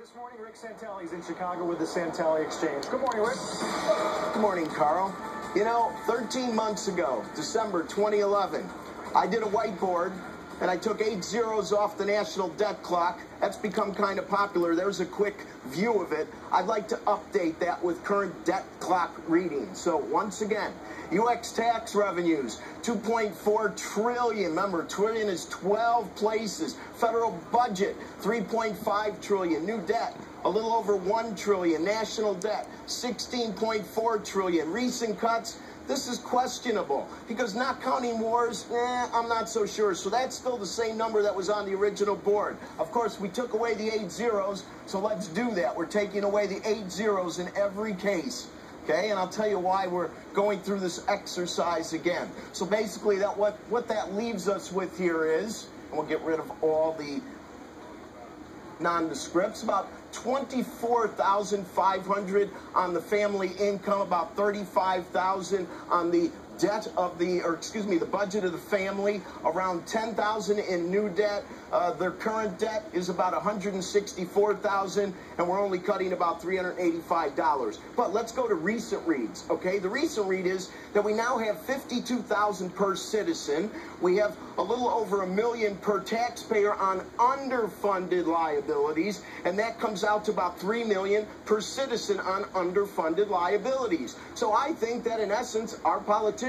This morning, Rick Santelli's in Chicago with the Santelli Exchange. Good morning, Rick. Good morning, Carl. You know, 13 months ago, December 2011, I did a whiteboard, and I took 8 zeros off the national debt clock. That's become kind of popular. There's a quick view of it. I'd like to update that with current debt clock readings. So once again, UX tax revenues, 2.4 trillion. Remember, trillion is 12 places. Federal budget, 3.5 trillion. New debt, a little over 1 trillion. National debt, 16.4 trillion. Recent cuts, this is questionable because not counting wars, I'm not so sure. So that's still the same number that was on the original board. Of course, we took away the 8 zeros, so let's do that. We're taking away the 8 zeros in every case. Okay, and I'll tell you why we're going through this exercise again. So basically, what that leaves us with here is, and we'll get rid of all the nondescripts, about 24,500 on the family income, about 35,000 on the debt of the budget of the family, around 10,000 in new debt. Their current debt is about 164,000, and we're only cutting about $385. But let's go to recent reads, okay? The recent read is that we now have 52,000 per citizen. We have a little over $1 million per taxpayer on underfunded liabilities, and that comes out to about $3 million per citizen on underfunded liabilities. So I think that in essence, our politicians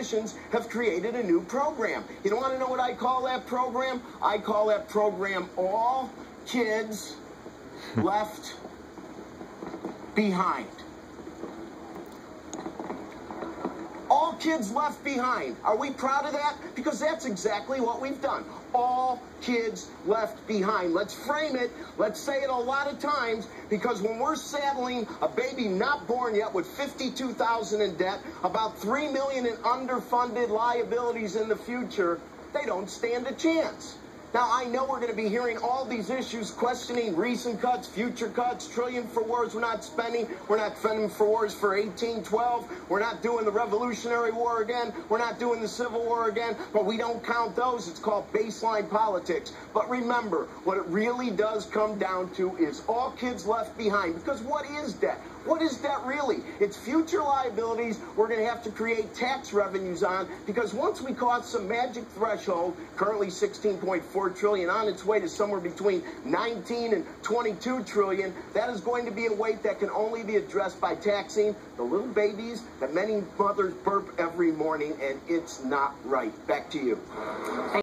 have created a new program. You don't want to know what I call that program? I call that program All Kids Left Behind. All Kids Left Behind. Are we proud of that? Because that's exactly what we've done. All kids left behind. Let's frame it. Let's say it a lot of times, because when we're saddling a baby not born yet with 52,000 in debt, about 3 million in underfunded liabilities in the future, they don't stand a chance. Now, I know we're going to be hearing all these issues questioning recent cuts, future cuts, trillion for wars we're not spending. We're not spending for wars for 1812. We're not doing the Revolutionary War again. We're not doing the Civil War again. But we don't count those. It's called baseline politics. But remember, what it really does come down to is all kids left behind. Because what is debt? What is debt really? It's future liabilities we're going to have to create tax revenues on, because once we cross some magic threshold, currently 16.4 trillion, on its way to somewhere between 19 and 22 trillion, that is going to be a weight that can only be addressed by taxing the little babies that many mothers burp every morning, and it's not right. Back to you.